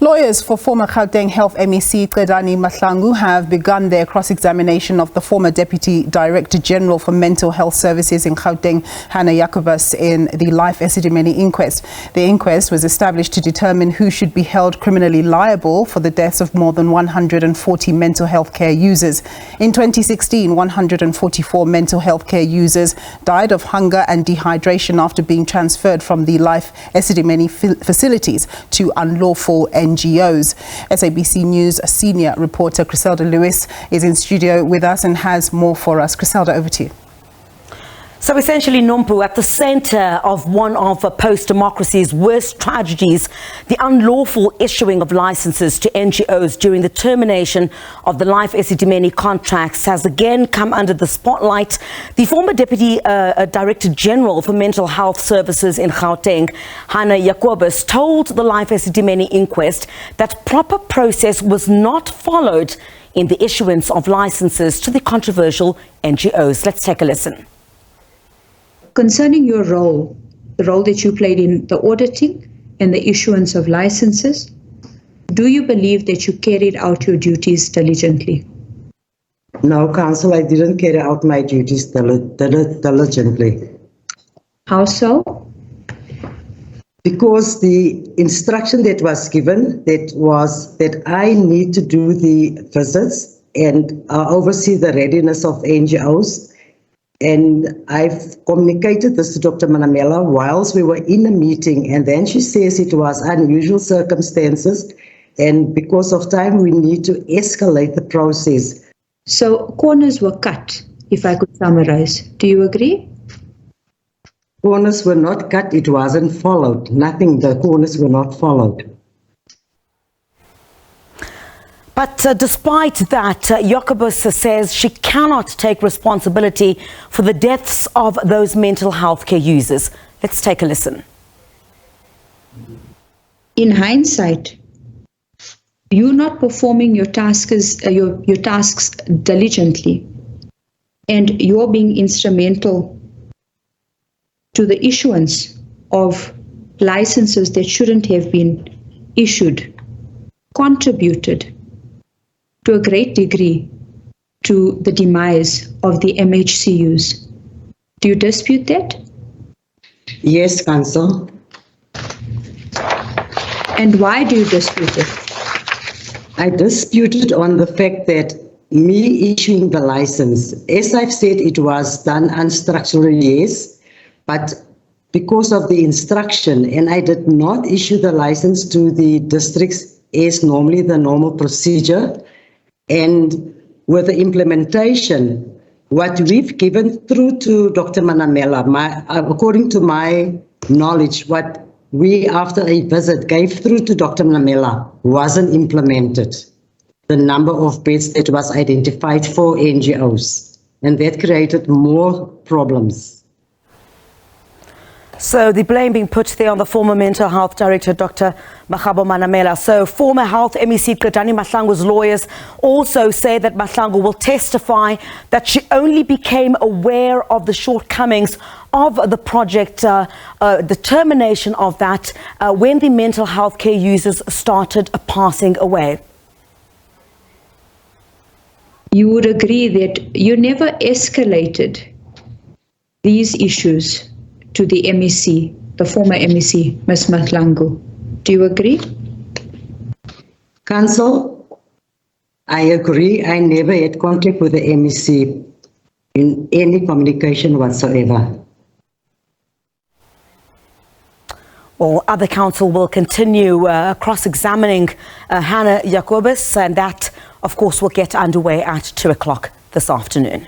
Lawyers for former Gauteng Health MEC Qedani Mahlangu have begun their cross-examination of the former Deputy Director General for Mental Health Services in Gauteng, Hannah Jacobus, in the Life Esidimeni inquest. The inquest was established to determine who should be held criminally liable for the deaths of more than 140 mental health care users. In 2016, 144 mental health care users died of hunger and dehydration after being transferred from the Life Esidimeni facilities to Unlawful NGOs. SABC News senior reporter Griselda Lewis is in studio with us and has more for us. Griselda, over to you. So essentially, Nompu, at the center of one of post-democracy's worst tragedies, the unlawful issuing of licenses to NGOs during the termination of the Life Esidimeni contracts has again come under the spotlight. The former Deputy Director General for Mental Health Services in Gauteng, Hannah Jacobus, told the Life Esidimeni inquest that proper process was not followed in the issuance of licenses to the controversial NGOs. Let's take a listen. Concerning your role, the role that you played in the auditing and the issuance of licenses, do you believe that you carried out your duties diligently? No, Council, I didn't carry out my duties diligently. How so? Because the instruction that was given, that I need to do the visits and oversee the readiness of NGOs. And I've communicated this to Dr. Manamela whilst we were in a meeting, and then she says it was unusual circumstances, and because of time we need to escalate the process. So corners were cut, if I could summarize. Do you agree? Corners were not cut, it wasn't followed. Nothing, the corners were not followed. But despite that, Jacobus says she cannot take responsibility for the deaths of those mental health care users. Let's take a listen. In hindsight, you not performing your tasks diligently, and you're being instrumental to the issuance of licenses that shouldn't have been issued, contributed to a great degree to the demise of the MHCUs. Do you dispute that? Yes, Council. And why do you dispute it? I disputed on the fact that me issuing the license, as I've said, it was done unstructurally, yes, but because of the instruction, and I did not issue the license to the districts as normally the normal procedure. And with the implementation, what we've given through to Dr. Manamela, according to my knowledge, what we after a visit gave through to Dr. Manamela wasn't implemented. The number of beds that was identified for NGOs, and that created more problems. So the blame being put there on the former Mental Health Director, Dr. Manamela. So former Health MEC Qedani Mahlangu's lawyers also say that Mahlangu will testify that she only became aware of the shortcomings of the project, the termination of that, when the mental health care users started passing away. You would agree that you never escalated these issues to the MEC, the former MEC, Ms. Mahlangu. Do you agree? Council, I agree. I never had contact with the MEC in any communication whatsoever. Well, other counsel will continue cross-examining Hannah Jacobus, and that, of course, will get underway at 2 o'clock this afternoon.